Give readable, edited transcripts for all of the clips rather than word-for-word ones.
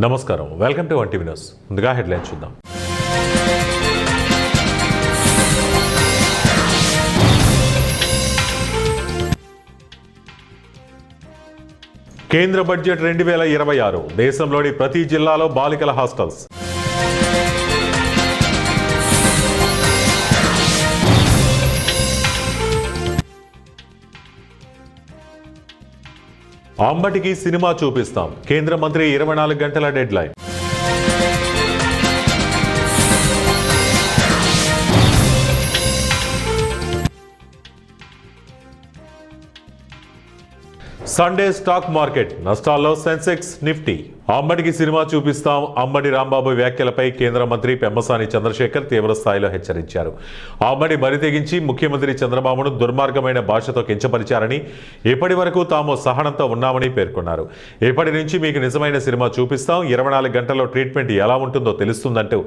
నమస్కారం, welcome to 1 news. ముందుగా headlines చూద్దాం. కేంద్ర బడ్జెట్ 2026 దేశంలోని ప్రతి జిల్లాలో బాలికల హాస్టల్స్. అంబటికి సినిమా చూపిస్తాం, కేంద్ర మంత్రి 24 గంటల dead line. Sunday stock market నష్టాల్లో సెన్సెక్స్, నిఫ్టీ. అంబటికి సినిమా చూపిస్తాం, అంబటి రాంబాబు వ్యాఖ్యలపై కేంద్ర మంత్రి పెమ్మసాని చంద్రశేఖర్ తీవ్ర స్థాయిలో హెచ్చరించారు. అంబటి బరితెగించి ముఖ్యమంత్రి చంద్రబాబును దుర్మార్గమైన భాషతో కించపరిచారని, ఇప్పటి వరకు తాము సహనంతో ఉన్నామని పేర్కొన్నారు. ఇప్పటి నుంచి మీకు నిజమైన సినిమా చూపిస్తాం, 24 గంటల్లో ట్రీట్మెంట్ ఎలా ఉంటుందో తెలుస్తుందంటూ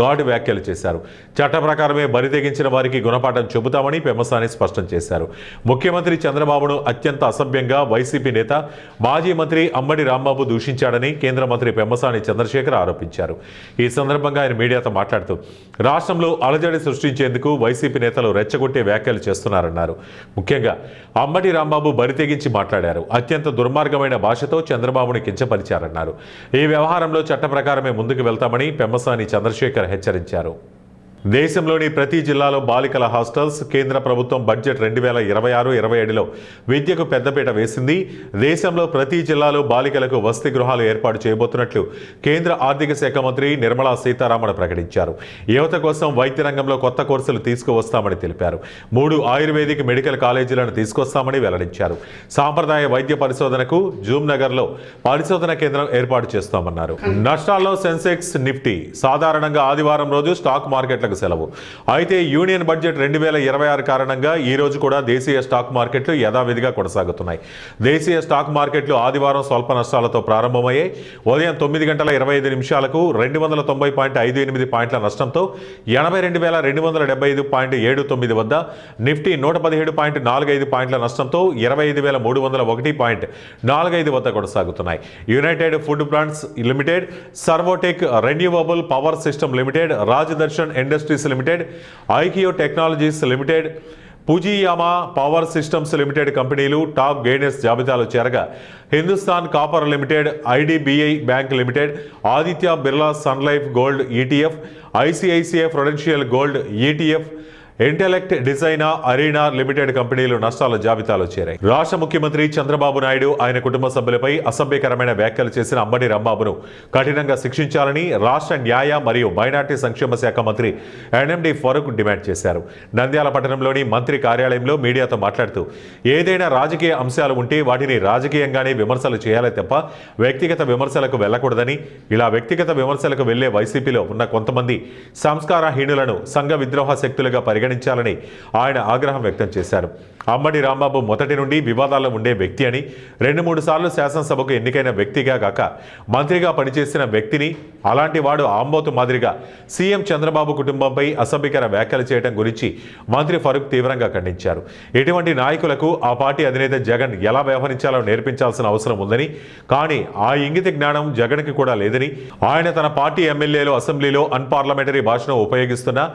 ఘాటు వ్యాఖ్యలు చేశారు. చట్ట ప్రకారమే బరితెగించిన వారికి గుణపాఠం చెబుతామని పెమ్మసాని స్పష్టం చేశారు. ముఖ్యమంత్రి చంద్రబాబును అత్యంత అసభ్యంగా వైసీపీ నేత మాజీ మంత్రి అంబటి రాంబాబు దూషించాడని కేంద్ర మంత్రి పెమ్మసాని చంద్రశేఖర్ ఆరోపించారు. ఈ సందర్భంగా ఆయన మీడియాతో మాట్లాడుతూ రాష్ట్రంలో అలజడి సృష్టించేందుకు వైసీపీ నేతలు రెచ్చగొట్టే వ్యాఖ్యలు చేస్తున్నారన్నారు. ముఖ్యంగా అంబటి రాంబాబు బరితెగించి మాట్లాడారు. అత్యంత దుర్మార్గమైన భాషతో చంద్రబాబును కించపరిచారన్నారు. ఈ వ్యవహారంలో చట్ట ప్రకారమే ముందుకు వెళ్తామని పెమ్మసాని చంద్రశేఖర్ హెచ్చరించారు. దేశంలోని ప్రతి జిల్లాలో బాలికల హాస్టల్స్. కేంద్ర ప్రభుత్వం బడ్జెట్ 2026-27లో విద్యకు పెద్దపీట వేసింది. దేశంలో ప్రతి జిల్లాలో బాలికలకు వసతి గృహాలు ఏర్పాటు చేయబోతున్నట్లు కేంద్ర ఆర్థిక శాఖ మంత్రి నిర్మలా సీతారామన్ ప్రకటించారు. యువత కోసం వైద్య రంగంలో కొత్త కోర్సులు తీసుకువస్తామని తెలిపారు. 3 ఆయుర్వేదిక్ మెడికల్ కాలేజీలను తీసుకొస్తామని వెల్లడించారు. సాంప్రదాయ వైద్య పరిశోధనకు జూమ్ నగర్లో పరిశోధన కేంద్రం ఏర్పాటు చేస్తామన్నారు. నష్టాల్లో సెన్సెక్స్, నిఫ్టీ. సాధారణంగా ఆదివారం రోజు స్టాక్ మార్కెట్లకు సెలవు. అయితే యూనియన్ బడ్జెట్ 2026 కారణంగా ఈ రోజు కూడా దేశీయ స్టాక్ మార్కెట్లు యథావిధిగా కొనసాగుతున్నాయి. దేశీయ స్టాక్ మార్కెట్లు ఆదివారం స్వల్ప నష్టాలతో ప్రారంభమయ్యాయి. ఉదయం 9 గంటల 25 నిమిషాలకు 290.58 పాయింట్ల నష్టంతో 82,275.79 వద్ద, నిఫ్టీ 117.45 పాయింట్ల నష్టంతో 25,301.45 వద్ద కొనసాగుతున్నాయి. United Food Plants Limited, Servotech Renewable Power System Limited, Rajdarshan Industries Limited, Ikio Technologies Limited, Fujiyama Power Systems Limited కంపెనీలు టాప్ గెయినర్స్ జాబితాలో చేరగా, Hindustan Copper Limited, IDBI Bank Limited, Aditya Birla Sun Life Gold ETF, ICICI Prudential Gold ETF, Intellect Design Arena Limited కంపెనీలు నష్టాల జాబితాలో చేరాయి. రాష్ట్ర ముఖ్యమంత్రి చంద్రబాబు నాయుడు, ఆయన కుటుంబ సభ్యులపై అసభ్యకరమైన వ్యాఖ్యలు చేసిన అంబటి రాంబాబును కఠినంగా శిక్షించాలని రాష్ట్ర న్యాయ మరియు మైనార్టీ సంక్షేమ శాఖ మంత్రి ఎన్ఎండి ఫరూక్ డిమాండ్ చేశారు. నంద్యాల పట్టణంలోని మంత్రి కార్యాలయంలో మీడియాతో మాట్లాడుతూ ఏదైనా రాజకీయ అంశాలు ఉంటే వాటిని రాజకీయంగానే విమర్శలు చేయాలి తప్ప వ్యక్తిగత విమర్శలకు వెళ్లకూడదని, ఇలా వ్యక్తిగత విమర్శలకు వెళ్లే వైసీపీలో ఉన్న కొంతమంది సంస్కారహీనులను సంఘ విద్రోహ శక్తులుగా పరిగణించాలని ఆయన ఆగ్రహం వ్యక్తం చేశారు. అంబటి రాంబాబు మొదటి నుండి వివాదాల్లో ఉండే వ్యక్తి అని, 2-3 సార్లు శాసనసభకు ఎన్నికైన వ్యక్తిగా కాక మంత్రిగా పనిచేసిన వ్యక్తిని, అలాంటి వాడు ఆంబోతు మాదిరిగా సీఎం చంద్రబాబు కుటుంబంపై అసభ్యకర వ్యాఖ్యలు చేయడం గురించి మంత్రి ఫరూక్ తీవ్రంగా ఖండించారు. ఇటువంటి నాయకులకు ఆ పార్టీ అధినేత జగన్ ఎలా వ్యవహరించాలో నేర్పించాల్సిన అవసరం ఉందని, కానీ ఆ ఇంగిత జ్ఞానం జగన్కి కూడా లేదని, ఆయన తన పార్టీ ఎమ్మెల్యేలు అసెంబ్లీలో అన్పార్లమెంటరీ భాషను ఉపయోగిస్తున్నా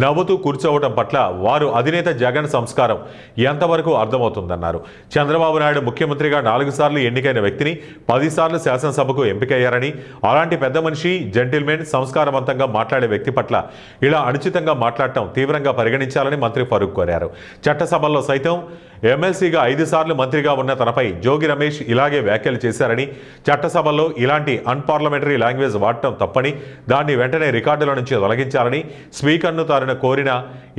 నవ్వుతూ కూర్చోవడం పట్ల వారు అధినేత జగన్ సంస్కారం ఎంతవరకు అర్థమవుతుందన్నారు. చంద్రబాబు నాయుడు ముఖ్యమంత్రిగా 4 సార్లు ఎన్నికైన వ్యక్తిని 10 సార్లు శాసనసభకు ఎంపికయ్యారని, అలాంటి పెద్ద మనిషి, జెంటిల్మెన్, సంస్కారవంతంగా మాట్లాడే వ్యక్తి పట్ల ఇలా అనుచితంగా మాట్లాడటం తీవ్రంగా పరిగణించాలని మంత్రి ఫరూక్ కోరారు. చట్టసభల్లో సైతం ఎమ్మెల్సీగా 5 సార్లు మంత్రిగా ఉన్న తనపై జోగి రమేష్ ఇలాగే వ్యాఖ్యలు చేశారని, చట్టసభల్లో ఇలాంటి అన్పార్లమెంటరీ లాంగ్వేజ్ వాడటం తప్పని, దాన్ని వెంటనే రికార్డుల నుంచి తొలగించాలని స్పీకర్ను తాను కోరినా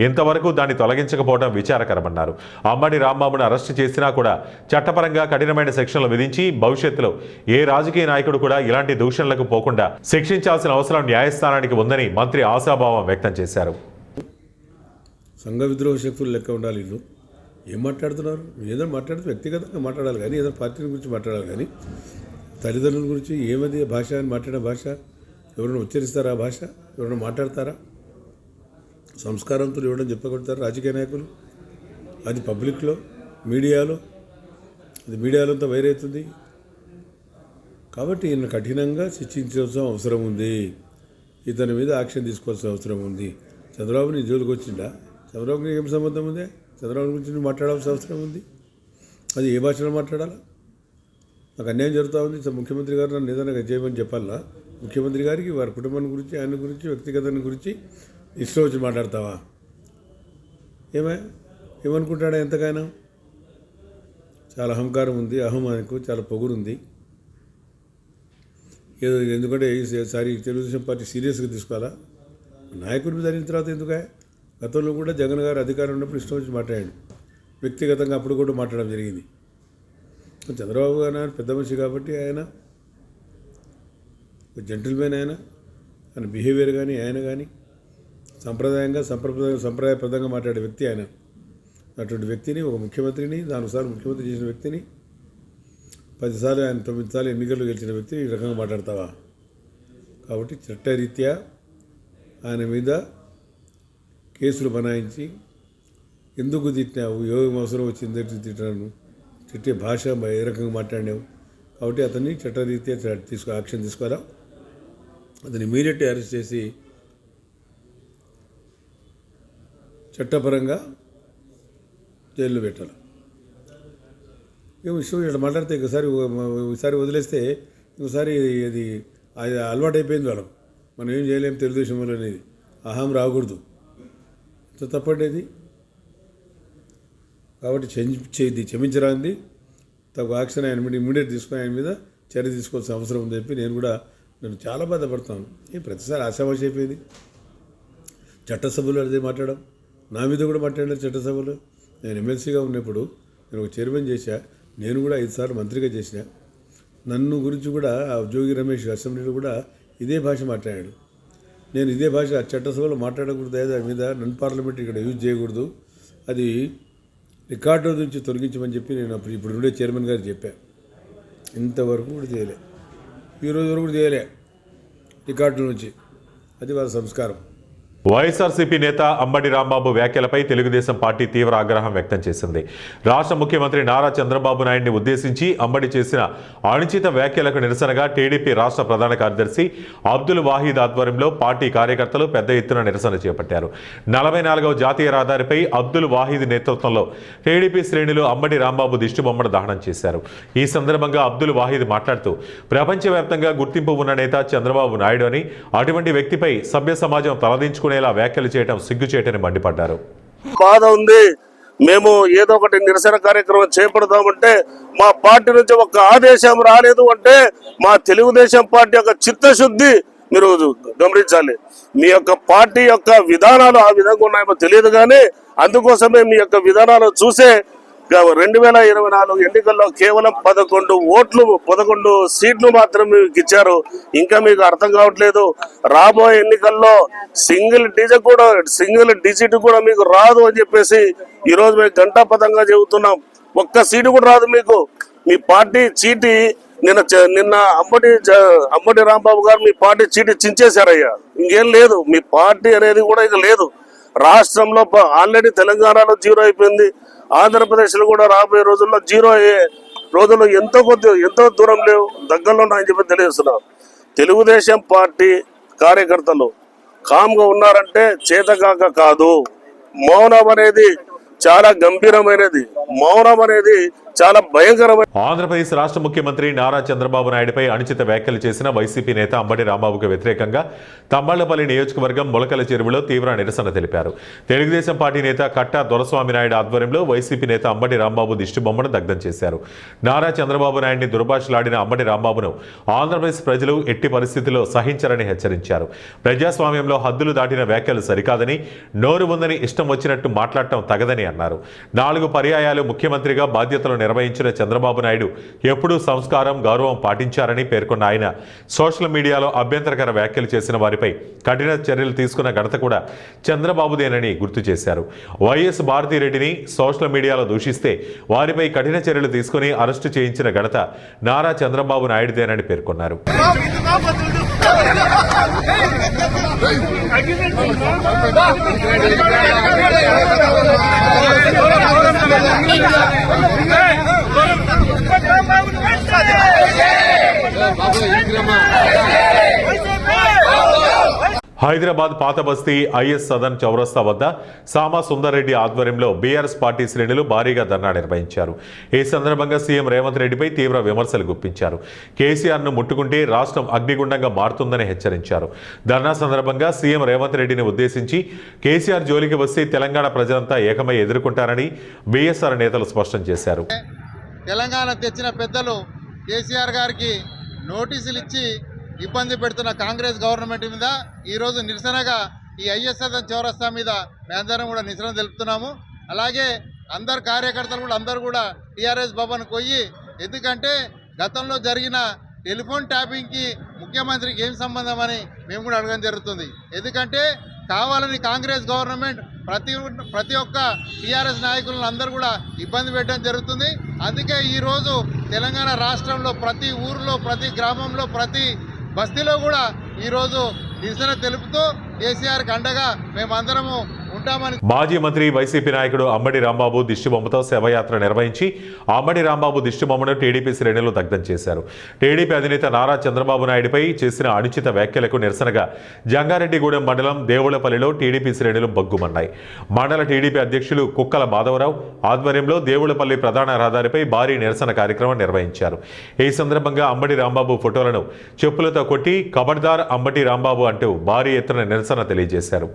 ఇంతవరకు దాన్ని తొలగించకపోవడం విచారకరమన్నారు. అంబటి రాంబాబును అరెస్టు చేసినా కూడా చట్టపరంగా కఠినమైన శిక్షలు విధించి భవిష్యత్తులో ఏ రాజకీయ నాయకుడు కూడా ఇలాంటి దూషణలకు పోకుండా శిక్షించాల్సిన అవసరం న్యాయస్థానానికి ఉందని మంత్రి ఆశాభావం వ్యక్తం చేశారు. సంఘ విద్రోహ శక్తులు లెక్క ఉండాలి. వీళ్ళు ఏం మాట్లాడుతున్నారు? ఏదైనా మాట్లాడితే వ్యక్తిగతంగా మాట్లాడాలి కానీ, ఏదైనా పార్టీ గురించి మాట్లాడాలి కానీ, తల్లిదండ్రుల గురించి ఏమది భాష అని మాట్లాడే భాష ఎవరైనా ఉచ్చరిస్తారా? ఆ భాష ఎవరైనా మాట్లాడతారా? సంస్కారంతో ఇవ్వడం చెప్పగలుగుతారు రాజకీయ నాయకులు? అది పబ్లిక్లో, మీడియాలో, అది మీడియాలో అంతా వైర్ అవుతుంది. కాబట్టి ఈయన కఠినంగా శిక్షించాల్సిన అవసరం ఉంది. ఇతని మీద యాక్షన్ తీసుకోవాల్సిన అవసరం ఉంది. చంద్రబాబు నీ జోలికి వచ్చిందా? చంద్రబాబుకి ఏం సంబంధం ఉంది? చంద్రబాబు గురించి నువ్వు మాట్లాడాల్సిన అవసరం ఉంది. అది ఏ భాషలో మాట్లాడాలా? నాకు అన్యాయం జరుగుతూ ఉంది. ముఖ్యమంత్రి గారు నన్ను ఏదైనా చేయమని చెప్పాలా? ముఖ్యమంత్రి గారికి వారి కుటుంబాన్ని గురించి, ఆయన గురించి, వ్యక్తిగతాన్ని గురించి ఇష్టం వచ్చి మాట్లాడతావా? ఏమనుకుంటాడా? ఎంతకైనా చాలా అహంకారం ఉంది, అహమానికి చాలా పొగురుంది. ఏదో ఎందుకంటే ఈసారి తెలుగుదేశం పార్టీ సీరియస్గా తీసుకోవాలా? నాయకుడిని జరిగిన తర్వాత ఎందుకే? గతంలో కూడా జగన్ గారు అధికారం ఉన్నప్పుడు ఇష్టం వచ్చి మాట్లాడాడు. వ్యక్తిగతంగా అప్పుడు కూడా మాట్లాడడం జరిగింది. చంద్రబాబు గారు పెద్ద మనిషి కాబట్టి ఆయన జెంటిల్మెన్, ఆయన బిహేవియర్ కానీ ఆయన కానీ సంప్రదాయబద్ధంగా మాట్లాడే వ్యక్తి ఆయన. అటువంటి వ్యక్తిని, ఒక ముఖ్యమంత్రిని, 4 సార్లు ముఖ్యమంత్రి చేసిన వ్యక్తిని, 10 సార్లు ఆయన 9 సార్లు ఎన్నికల్లో గెలిచిన వ్యక్తిని ఈ రకంగా మాట్లాడతావా? కాబట్టి చట్టరీత్యా ఆయన మీద కేసులు బనాయించి ఎందుకు తిట్టినావు, ఏం అవసరం వచ్చింది తిట్టాను, తిట్టే భాష ఏ రకంగా మాట్లాడినావు. కాబట్టి అతన్ని చట్టరీత్యా యాక్షన్ తీసుకోవాలా. అతన్ని ఇమీడియట్గా అరెస్ట్ చేసి చట్టపరంగా జైల్లో పెట్టాలి. ఏం విషయం ఇట్లా మాట్లాడితే ఒకసారి వదిలేస్తే ఇంకోసారి అది అలవాటు అయిపోయింది వాళ్ళకు. మనం ఏం చేయలేము తెలుగుదేశం వల్ల అనేది అహం రాకూడదు. ఇంత తప్పండి. కాబట్టి క్షమించరాంది తగు యాక్షన్ ఆయన మీద ఇమ్మీడియట్ తీసుకుని ఆయన మీద చర్య తీసుకోవాల్సిన అవసరం ఉందని చెప్పి నేను చాలా బాధపడతాను. ప్రతిసారి ఆశావాసి అయిపోయింది. చట్టసభలో అదే మాట్లాడడం, నా మీద కూడా మాట్లాడారు చట్టసభలో. నేను ఎమ్మెల్సీగా ఉన్నప్పుడు నేను ఒక చైర్మన్ చేశా. నేను కూడా 5 సార్లు మంత్రిగా చేసిన. నన్ను గురించి కూడా ఆ జోగి రమేష్ అసెంబ్లీలో కూడా ఇదే భాష మాట్లాడాడు. నేను ఇదే భాష చట్టసభలో మాట్లాడకూడదు, దాని మీద నన్ పార్లమెంట్ ఇక్కడ యూజ్ చేయకూడదు, అది రికార్డు నుంచి తొలగించమని చెప్పి నేను ఇప్పుడు ఉండే చైర్మన్ గారు చెప్పా. ఇంతవరకు కూడా చేయలే, ఈరోజు వరకు కూడా చేయలే రికార్డు నుంచి. అది వాళ్ళ సంస్కారం. వైఎస్ఆర్సీపీ నేత అంబటి రాంబాబు వ్యాఖ్యలపై తెలుగుదేశం పార్టీ తీవ్ర ఆగ్రహం వ్యక్తం చేసింది. రాష్ట్ర ముఖ్యమంత్రి నారా చంద్రబాబు నాయుడిని ఉద్దేశించి అంబటి చేసిన అనుచిత వ్యాఖ్యలకు నిరసనగా టీడీపీ రాష్ట్ర ప్రధాన కార్యదర్శి అబ్దుల్ వాహీద్ ఆధ్వర్యంలో పార్టీ కార్యకర్తలు పెద్ద ఎత్తున నిరసన చేపట్టారు. 44వ జాతీయ రహదారిపై అబ్దుల్ వాహీద్ నేతృత్వంలో టీడీపీ శ్రేణులు అంబటి రాంబాబు దిష్టిబొమ్మను దహనం చేశారు. ఈ సందర్భంగా అబ్దుల్ వాహీద్ మాట్లాడుతూ ప్రపంచవ్యాప్తంగా గుర్తింపు ఉన్న నేత చంద్రబాబు నాయుడు అని, అటువంటి వ్యక్తిపై సభ్య సమాజం తలదించుకునే వ్యాఖ్యలు చేయడం సిగ్గుచేటని మండిపడ్డారు. బాధ ఉంది. మేము ఏదో ఒకటి నిరసన కార్యక్రమం చేపడతామంటే మా పార్టీ నుంచి ఒక ఆదేశం రాలేదు అంటే మా తెలుగుదేశం పార్టీ యొక్క చిత్తశుద్ధి మీరు గమనించాలి. మీ యొక్క పార్టీ యొక్క విధానాలు ఆ విధంగా ఉన్నాయో తెలియదు, కానీ అందుకోసమే మీ యొక్క విధానాలు చూసే 2024 ఎన్నికల్లో కేవలం 11 సీట్లు మాత్రం మీకు ఇచ్చారు. ఇంకా మీకు అర్థం కావట్లేదు. రాబోయే ఎన్నికల్లో సింగిల్ డిజిట్ కూడా మీకు రాదు అని చెప్పేసి ఈరోజు మేము గంటాపదంగా చెబుతున్నాం. ఒక్క సీటు కూడా రాదు మీకు. మీ పార్టీ చీటి నిన్న అంబటి రాంబాబు గారు మీ పార్టీ చీటి చించేశారయ్యా. ఇంకేం లేదు, మీ పార్టీ అనేది కూడా ఇక లేదు. రాష్ట్రంలో ఆల్రెడీ తెలంగాణలో 0 అయిపోయింది. ఆంధ్రప్రదేశ్లో కూడా రాబోయే రోజుల్లో 0 అయ్యే రోజుల్లో ఎంతో దూరం లేవు, దగ్గరలో ఉన్నాయని చెప్పి తెలియజేస్తున్నారు. తెలుగుదేశం పార్టీ కార్యకర్తలు కామ్గా ఉన్నారంటే చేతకాక కాదు. మౌనం అనేది చాలా గంభీరమైనది. మౌనం అనేది చాలా భయంకరమైన. ఆంధ్రప్రదేశ్ రాష్ట్ర ముఖ్యమంత్రి నారా చంద్రబాబు నాయుడుపై అనుచిత వ్యాఖ్యలు చేసిన వైసీపీ నేత అంబటి రాంబాబుకు వ్యతిరేకంగా తంబళ్లపల్లి నియోజకవర్గం మొలకల చెరువులో తీవ్ర నిరసన తెలిపారు. తెలుగుదేశం పార్టీ నేత కట్టా దొరస్వామి నాయుడు ఆధ్వర్యంలో వైసీపీ నేత అంబటి రాంబాబు దిష్టిబొమ్మను దగ్ధం చేశారు. నారా చంద్రబాబు నాయుడిని దుర్భాషలాడిన అంబటి రాంబాబును ఆంధ్రప్రదేశ్ ప్రజలు ఎట్టి పరిస్థితుల్లో సహించరని హెచ్చరించారు. ప్రజాస్వామ్యంలో హద్దులు దాటిన వ్యాఖ్యలు సరికాదని, నోరు ఉందని ఇష్టం వచ్చినట్టు మాట్లాడటం తగదని అన్నారు. 4 పర్యాయాలు ముఖ్యమంత్రిగా బాధ్యతలు నిర్వహించిన చంద్రబాబు నాయుడు ఎప్పుడూ సంస్కారం, గౌరవం పాటించారని పేర్కొన్న ఆయన సోషల్ మీడియాలో అభ్యంతరకర వ్యాఖ్యలు చేసిన వారిపై కఠిన చర్యలు తీసుకున్న ఘనత కూడా చంద్రబాబుదేనని గుర్తు చేశారు. వైఎస్ భారతిరెడ్డిని సోషల్ మీడియాలో దూషిస్తే వారిపై కఠిన చర్యలు తీసుకుని అరెస్టు చేయించిన ఘనత నారా చంద్రబాబు నాయుడుదేనని పేర్కొన్నారు. హైదరాబాద్ పాత బస్తీ ఐఎస్ సదన్ చౌరస్తా వద్ద సామా సుందర్రెడ్డి ఆధ్వర్యంలో బీఆర్ఎస్ పార్టీ శ్రేణులు భారీగా ధర్నా నిర్వహించారు. ఈ సందర్భంగా సీఎం రేవంత్ రెడ్డిపై తీవ్ర విమర్శలు గుప్పించారు. కేసీఆర్ను ముట్టుకుంటే రాష్ట్రం అగ్నిగుండంగా మారుతుందని హెచ్చరించారు. ధర్నా సందర్భంగా సీఎం రేవంత్ రెడ్డిని ఉద్దేశించి కేసీఆర్ జోలికి వస్తే తెలంగాణ ప్రజలంతా ఏకమై ఎదుర్కొంటారని బీఎస్ఆర్ నేతలు స్పష్టం చేశారు. తెలంగాణ తెచ్చిన పెద్దలు కేసీఆర్ గారికి నోటీసులు ఇచ్చి ఇబ్బంది పెడుతున్న కాంగ్రెస్ గవర్నమెంట్ మీద ఈరోజు నిరసనగా ఈ ఐఎస్ఎస్ చౌరస్తా మీద మేమందరం కూడా నిరసన తెలుపుతున్నాము. అలాగే అందరు కార్యకర్తలు కూడా అందరూ కూడా టీఆర్ఎస్ భవన్కి పోయి, ఎందుకంటే గతంలో జరిగిన టెలిఫోన్ ట్యాపింగ్కి ముఖ్యమంత్రికి ఏం సంబంధం అని మేము కూడా అడగడం జరుగుతుంది. ఎందుకంటే కావాలని కాంగ్రెస్ గవర్నమెంట్ ప్రతి ఒక్క టీఆర్ఎస్ నాయకులను అందరూ కూడా ఇబ్బంది పెట్టడం జరుగుతుంది. అందుకే ఈరోజు తెలంగాణ రాష్ట్రంలో ప్రతి ఊరిలో, ప్రతి గ్రామంలో, ప్రతి బస్తీలో కూడా ఈరోజు నిరసన తెలుపుతూ కేసీఆర్కి అండగా మేమందరము ఉంటామని. మాజీ మంత్రి వైసీపీ నాయకుడు అంబటి రాంబాబు దిష్టిబొమ్మతో శవయాత్ర నిర్వహించి అంబటి రాంబాబు దిష్టిబొమ్మను టీడీపీ శ్రేణులు దగ్ధం చేశారు. టీడీపీ అధినేత నారా చంద్రబాబు నాయుడుపై చేసిన అనుచిత వ్యాఖ్యలకు నిరసనగా జంగారెడ్డిగూడెం మండలం దేవులపల్లిలో టీడీపీ శ్రేణులు బగ్గుమన్నాయి. మండల టీడీపీ అధ్యక్షులు కుక్కల మాధవరావు ఆధ్వర్యంలో దేవులపల్లి ప్రధాన రహదారిపై భారీ నిరసన కార్యక్రమం నిర్వహించారు. ఈ సందర్భంగా అంబటి రాంబాబు ఫోటోలను చెప్పులతో కొట్టి కబడ్దార్ అంబటి రాంబాబు అంటూ భారీ ఎత్తున నిరసన తెలియజేశారు.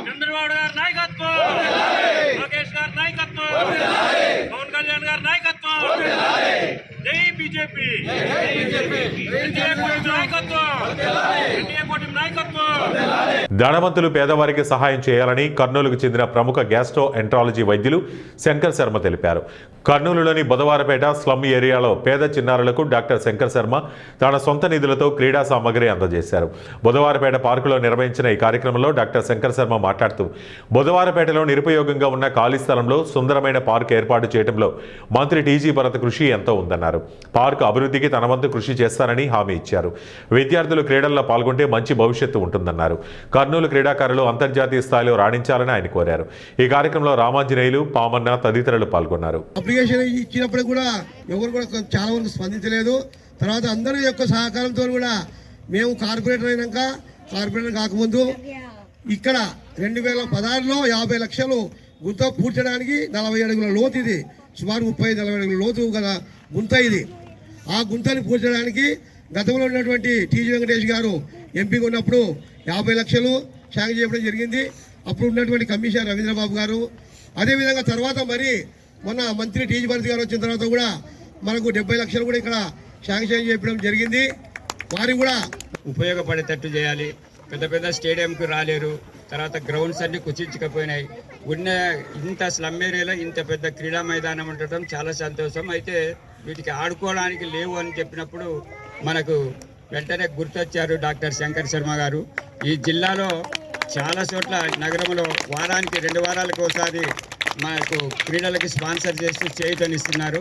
చంద్రబాబు గారి నాయకత్వం, లోకేష్ గారి నాయకత్వం, పవన్ కళ్యాణ్ గారి నాయకత్వం, జై బీజేపీ, ధనవంతులు పేదవారికి సహాయం చేయాలని కర్నూలుకు చెందిన ప్రముఖ గ్యాస్ట్రో ఎంట్రాలజీ వైద్యులు శంకర్ శర్మ తెలిపారు. కర్నూలులోని బుధవారపేట స్లమ్ ఏరియాలో పేద చిన్నారులకు డాక్టర్ శంకర్ శర్మ తన సొంత నిధులతో క్రీడా సామగ్రి అందజేశారు. బుధవారపేట పార్కులో నిర్వహించిన ఈ కార్యక్రమంలో డాక్టర్ శంకర్ శర్మ మాట్లాడుతూ బుధవారపేటలో నిరుపయోగంగా ఉన్న ఖాళీ స్థలంలో సుందరమైన పార్క్ ఏర్పాటు చేయడంలో మంత్రి టీజీ భరత్ కృషి ఎంతో ఉందన్నారు. పార్కు అభివృద్ధికి తన వంతు కృషి చేస్తారని హామీ ఇచ్చారు. విద్యార్థులు క్రీడల్లో పాల్గొంటే మంచి భవిష్యత్తు ఉంటుందన్నారు. కర్నూలు క్రీడాకారులు అంతర్జాతీయ స్థాయిలో రాణించాలని ఆయన కోరారు. ఈ కార్యక్రమంలో రామాంజనేయులు, పామన్న తదితరులు పాల్గొన్నారు. అప్లికేషన్ ఇచ్చినప్పుడు కూడా ఎవరు కూడా చాలా వరకు స్పందించలేదు. తర్వాత అందరి యొక్క సహకారంతో కూడా మేము కార్పొరేటర్ అయినాక, కార్పొరేటర్ కాకముందు ఇక్కడ 2016లో 50 లక్షలు గుంత పూడ్చడానికి 40 అడుగుల లోతు, ఇది సుమారు 35-40 అడుగుల లోతు గల గుంత. ఇది ఆ గుంతని పూడ్చడానికి గతంలో ఉన్నటువంటి టీజీ వెంకటేష్ గారు ఎంపీగా ఉన్నప్పుడు 50 లక్షలు శాంక్షన్ చేయడం జరిగింది. అప్పుడు ఉన్నటువంటి కమిషనర్ రవీంద్రబాబు గారు, అదేవిధంగా తర్వాత మరి మొన్న మంత్రి టీజీ భరత్ గారు వచ్చిన తర్వాత కూడా మనకు 70 లక్షలు కూడా ఇక్కడ శాంక్షన్ చేయడం జరిగింది. వారికి కూడా ఉపయోగపడేటట్టు చేయాలి. పెద్ద పెద్ద స్టేడియంకి రాలేరు, తర్వాత గ్రౌండ్స్ అన్ని కుచించకపోయినాయి. ఉన్న ఇంత స్లమ్ ఏరియాలో ఇంత పెద్ద క్రీడా మైదానం ఉండటం చాలా సంతోషం. అయితే వీటికి ఆడుకోవడానికి లేవు అని చెప్పినప్పుడు మనకు వెంటనే గుర్తొచ్చారు డాక్టర్ శంకర్ శర్మ గారు. ఈ జిల్లాలో చాలా చోట్ల నగరంలో వారానికి 2 వారాలకు ఒకసారి మనకు క్రీడలకి స్పాన్సర్ చేస్తూ చేయూతనిస్తున్నారు.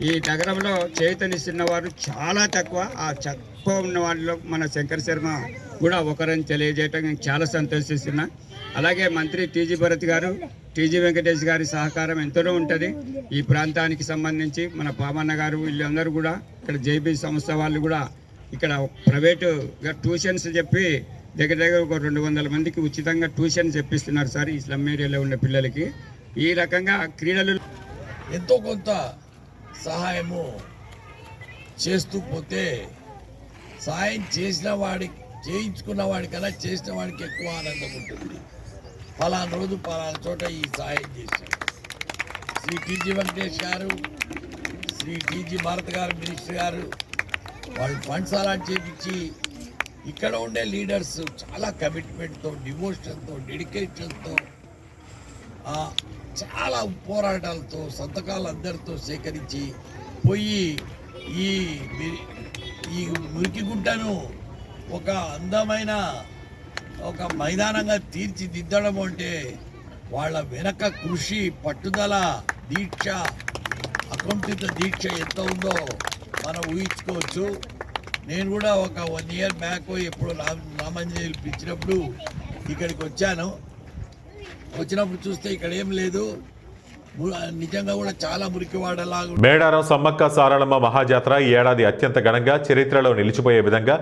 ఈ నగరంలో చేయూతనిస్తున్న వారు చాలా తక్కువ. ఆ తక్కువ ఉన్న వాళ్ళలో మన శంకర్ శర్మ కూడా ఒకరని తెలియజేయటం నేను చాలా సంతోషిస్తున్నా. అలాగే మంత్రి టీజీ భరత్ గారు, టీజీ వెంకటేష్ గారి సహకారం ఎంతలో ఉంటుంది ఈ ప్రాంతానికి సంబంధించి. మన పామన్న గారు వీళ్ళందరూ కూడా ఇక్కడ జేబీ సంస్థ వాళ్ళు కూడా ఇక్కడ ప్రైవేటుగా ట్యూషన్స్ చెప్పి దగ్గర ఒక 200 మందికి ఉచితంగా ట్యూషన్ చెప్పిస్తున్నారు సార్ ఈ స్లమ్ ఏరియాలో ఉన్న పిల్లలకి. ఈ రకంగా క్రీడలు ఎంతో కొంత సహాయము చేస్తూ పోతే సహాయం చేసిన వాడికి, చేయించుకున్న వాడికన్నా చేసిన వాడికి ఎక్కువ ఆనందం ఉంటుంది. పలానా రోజు పలానా చోట ఈ సహాయం చేశారు. శ్రీ టీజీ వెంకటేష్ గారు, శ్రీ టీజీ భారత్ గారు, మినిస్టర్ గారు వాళ్ళు ఫండ్స్ అలా చేపించి ఇక్కడ ఉండే లీడర్స్ చాలా కమిట్మెంట్తో, డివోషన్తో, డెడికేషన్తో, చాలా పోరాటాలతో, సంతకాలు అందరితో సేకరించి పోయి ఈ ఈ మురికి గుట్టను ఒక అందమైన ఒక మైదానంగా తీర్చిదిద్దడం అంటే వాళ్ళ వెనక కృషి, పట్టుదల, దీక్ష, అకుంఠిత దీక్ష ఎంత ఉందో మనం ఊహించుకోవచ్చు. నేను కూడా ఒక 1 year బ్యాక్ ఎప్పుడు రామంజలి పిలిచినప్పుడు ఇక్కడికి వచ్చాను. వచ్చినప్పుడు చూస్తే ఇక్కడ ఏం లేదు, నిజంగా కూడా చాలా మురికివాడలాగా. మేడారం సమ్మక్క సారళమ్మ మహాజాత్ర ఈ ఏడాది అత్యంత ఘనంగా చరిత్రలో నిలిచిపోయే విధంగా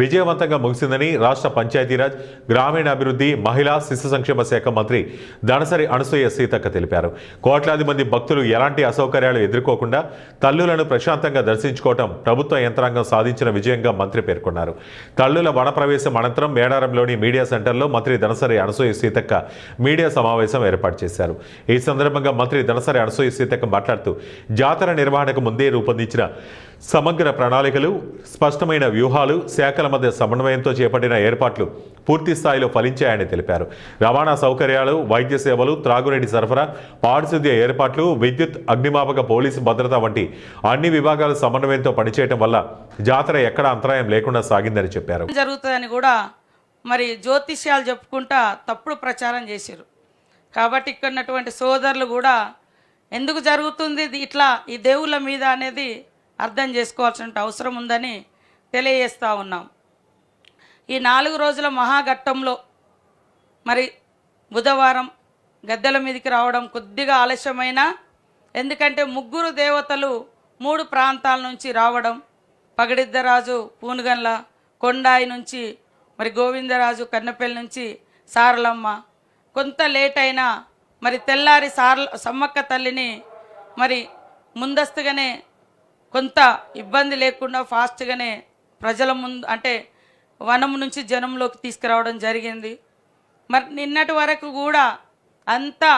విజయవంతంగా ముగిసిందని రాష్ట్ర పంచాయతీరాజ్, గ్రామీణాభివృద్ధి, మహిళా శిశు సంక్షేమ శాఖ మంత్రి దనసరి అనసూయ సీతక్క తెలిపారు. కోట్లాది మంది భక్తులు ఎలాంటి అసౌకర్యాలు ఎదుర్కోకుండా తల్లులను ప్రశాంతంగా దర్శించుకోవటం ప్రభుత్వ యంత్రాంగం సాధించిన విజయంగా మంత్రి పేర్కొన్నారు. తల్లుల వనప్రవేశం అనంతరం మేడారంలోని మీడియా సెంటర్లో మంత్రి దనసరి అనసూయ సీతక్క మీడియా సమావేశం ఏర్పాటు చేశారు. ఈ సందర్భంగా మంత్రి దనసరి అనసూయ సీతక్క మాట్లాడుతూ జాతర నిర్వహణకు ముందే రూపొందించిన సమగ్ర ప్రణాళికలు, స్పష్టమైన వ్యూహాలు, శాఖల మధ్య సమన్వయంతో చేపట్టిన ఏర్పాట్లు పూర్తి స్థాయిలో ఫలించాయని తెలిపారు. రవాణా సౌకర్యాలు, వైద్య సేవలు, త్రాగునీటి సరఫరా, పారిశుద్ధ్య ఏర్పాట్లు, విద్యుత్, అగ్నిమాపక, పోలీసు భద్రత వంటి అన్ని విభాగాల సమన్వయంతో పనిచేయడం వల్ల జాతర ఎక్కడ అంతరాయం లేకుండా సాగిందని చెప్పారు. జరుగుతుందని కూడా మరి జ్యోతిష్యాలు చెప్పుకుంటా తప్పుడు ప్రచారం చేశారు. కాబట్టి ఇక్కడ ఉన్నటువంటి సోదరులు కూడా ఎందుకు జరుగుతుంది ఇట్లా ఈ దేవుళ్ళ మీద అనేది అర్థం చేసుకోవాల్సిన అవసరం ఉందని తెలియజేస్తూ ఉన్నాం. ఈ 4 రోజుల మహాఘట్టంలో మరి బుధవారం గద్దెల మీదకి రావడం కొద్దిగా ఆలస్యమైనా, ఎందుకంటే 3 దేవతలు 3 ప్రాంతాల నుంచి రావడం, పగడిద్దరాజు పూనుగండ్ల, కొండాయి నుంచి మరి గోవిందరాజు కన్నపల్లి నుంచి సారలమ్మ, కొంత లేట్ అయినా మరి తెల్లారి సమ్మక్క తల్లిని మరి ముందస్తుగానే కొంత ఇబ్బంది లేకుండా ఫాస్ట్గానే ప్రజల ముందు అంటే వనం నుంచి జనంలోకి తీసుకురావడం జరిగింది. మరి నిన్నటి వరకు కూడా అంతా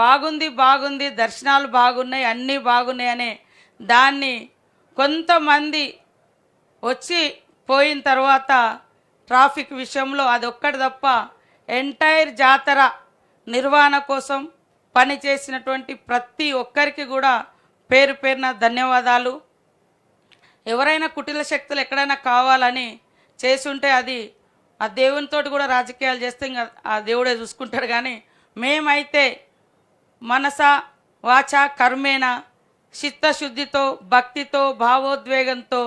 బాగుంది, దర్శనాలు బాగున్నాయి, అన్నీ బాగున్నాయి అనే దాన్ని కొంతమంది వచ్చి పోయిన తర్వాత ట్రాఫిక్ విషయంలో అదొక్కటి తప్ప ఎంటైర్ జాతర నిర్వహణ కోసం పనిచేసినటువంటి ప్రతి ఒక్కరికి కూడా పేరు పేరున ధన్యవాదాలు. ఎవరైనా కుటిల శక్తులు ఎక్కడైనా కావాలని చేసుంటే అది ఆ దేవునితో కూడా రాజకీయాలు చేస్తే ఇంకా ఆ దేవుడే చూసుకుంటాడు. కానీ మేమైతే మనస వాచ కర్మేణ చిత్తశుద్ధితో, భక్తితో, భావోద్వేగంతో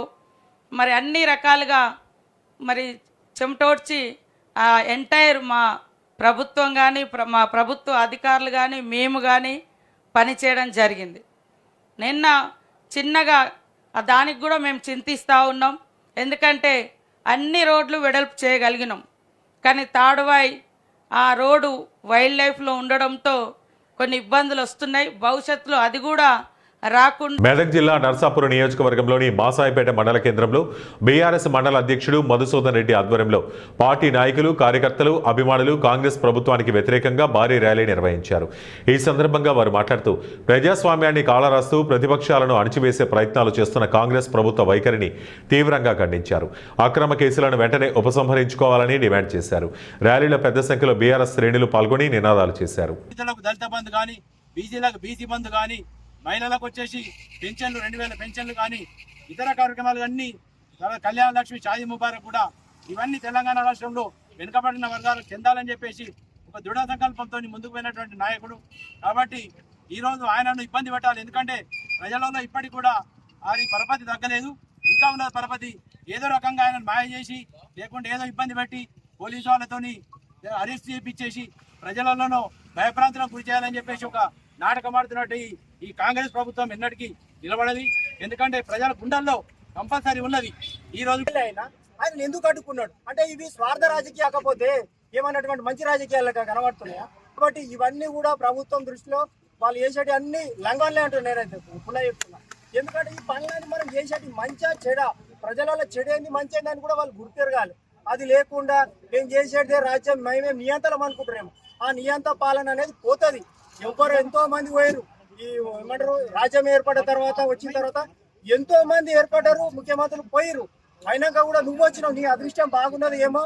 మరి అన్ని రకాలుగా మరి చెమటోడ్చి ఆ ఎంటైర్ మా ప్రభుత్వం కానీ మా ప్రభుత్వ అధికారులు కానీ మేము కానీ పనిచేయడం జరిగింది. నిన్న చిన్నగా దానికి కూడా మేము చింతిస్తూ ఉన్నాం. ఎందుకంటే అన్ని రోడ్లు వెడల్పు చేయగలిగినాం, కానీ తాడువాయి ఆ రోడ్డు వైల్డ్ లైఫ్లో ఉండడంతో కొన్ని ఇబ్బందులు వస్తున్నాయి. భవిష్యత్తులో అది కూడా రాకుండా. మెదక్ జిల్లా నర్సాపురం నియోజకవర్గంలోని మాసాయిపేట మండల కేంద్రంలో బీఆర్ఎస్ మండల అధ్యక్షుడు మధుసూదన్ రెడ్డి ఆధ్వర్యంలో పార్టీ నాయకులు, కార్యకర్తలు, అభిమానులు కాంగ్రెస్ ప్రభుత్వానికి వ్యతిరేకంగా భారీ ర్యాలీ నిర్వహించారు. ఈ సందర్భంగా వారు మాట్లాడుతూ ప్రజాస్వామ్యాన్ని కాలరాస్తూ ప్రతిపక్షాలను అణిచివేసే ప్రయత్నాలు చేస్తున్న కాంగ్రెస్ ప్రభుత్వ వైఖరిని తీవ్రంగా ఖండించారు. అక్రమ కేసులను వెంటనే ఉపసంహరించుకోవాలని డిమాండ్ చేశారు. ర్యాలీలో పెద్ద సంఖ్యలో బీఆర్ఎస్ శ్రేణులు పాల్గొని నినాదాలు చేశారు. మహిళలకు వచ్చేసి పెన్షన్లు 2000 పెన్షన్లు కానీ ఇతర కార్యక్రమాలు అన్నీ, కళ్యాణ లక్ష్మి, షాదీ ముబారక్ కూడా ఇవన్నీ తెలంగాణ రాష్ట్రంలో వెనుకబడిన వర్గాలకు చెందాలని చెప్పేసి ఒక దృఢ సంకల్పంతో ముందుకు పోయినటువంటి నాయకుడు. కాబట్టి ఈరోజు ఆయనను ఇబ్బంది పెట్టాలి. ఎందుకంటే ప్రజలలో ఇప్పటికి కూడా వారి పరపతి తగ్గలేదు, ఇంకా ఉన్న పరపతి. ఏదో రకంగా ఆయనను మాయ చేసి లేకుంటే ఏదో ఇబ్బంది పెట్టి పోలీసు వాళ్ళతోని అరెస్ట్ చేయించేసి ప్రజలలోనూ భయప్రాంతులకు గురి చేయాలని చెప్పేసి ఒక నాటకం ఆడుతున్నట్టు ఈ కాంగ్రెస్ ప్రభుత్వం ఎన్నటికీ నిలబడది. ఎందుకంటే ప్రజల గుండెల్లో కంపల్సరీ ఉన్నది. ఈ రోజు ఆయన ఎందుకు అడ్డుకున్నాడు అంటే ఇవి స్వార్థ రాజకీయ కాకపోతే ఏమన్నటువంటి మంచి రాజకీయాలుగా కనబడుతున్నాయా? కాబట్టి ఇవన్నీ కూడా ప్రభుత్వం దృష్టిలో వాళ్ళు చేసేటి అన్ని లంగాలే అంటారు. నేనైతే పునః చెప్తున్నా. ఎందుకంటే ఈ పనులని మనం చేసేటి మంచిగా చెడా, ప్రజలలో చెడేంది మంచి ఏందని కూడా వాళ్ళు గుర్తిరగాలి. అది లేకుండా మేము చేసేదే రాజ్యం, మేమే నియంత్రణ అనుకుంటున్నాము. ఆ నియంత్ర పాలన అనేది పోతుంది. ఎవరు ఎంతో మంది పోయారు, ఈ ఏమంటారు రాజ్యం ఏర్పడిన తర్వాత వచ్చిన తర్వాత ఎంతో మంది ఏర్పడ్డారు, ముఖ్యమంత్రులు పోయిరు. అయినాక కూడా నువ్వు వచ్చినావు, నీ అదృష్టం బాగున్నది ఏమో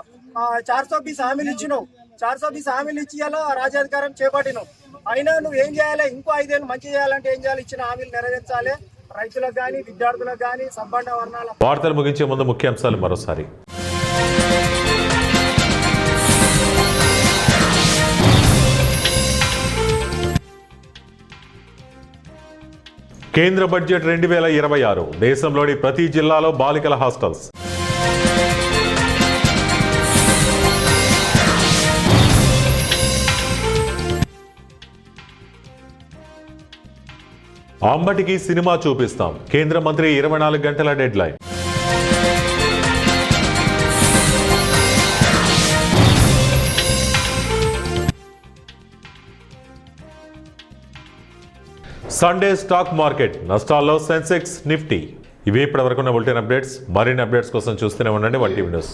420 హామీలు ఇచ్చినావు. 420 హామీలు ఇచ్చి ఇలా రాజ్యాధికారం చేపట్టినావు. అయినా నువ్వు ఏం చేయాలి? ఇంకో 5 ఏళ్ళు మంచి చేయాలంటే ఏం చేయాలి? ఇచ్చిన హామీలు నెరవేర్చాలి, రైతులకు కానీ విద్యార్థులకు కానీ సంపన్న వర్ణాల వార్తలు ముగించే ముందు ముఖ్యాంశాలు మరోసారి. కేంద్ర బడ్జెట్ 2026 దేశంలోని ప్రతి జిల్లాలో బాలికల హాస్టల్స్. అంబటికి సినిమా చూపిస్తాం, కేంద్ర మంత్రి 24 గంటల dead line. Sunday stock market నష్టాల్లో సెన్సెక్స్, నిఫ్టీ. ఇవి ఇప్పటివరకు ఉన్న బులెటిన్ అప్డేట్స్. మరిన్ని అప్డేట్స్ కోసం చూస్తూనే ఉండండి 1 టీవీ న్యూస్.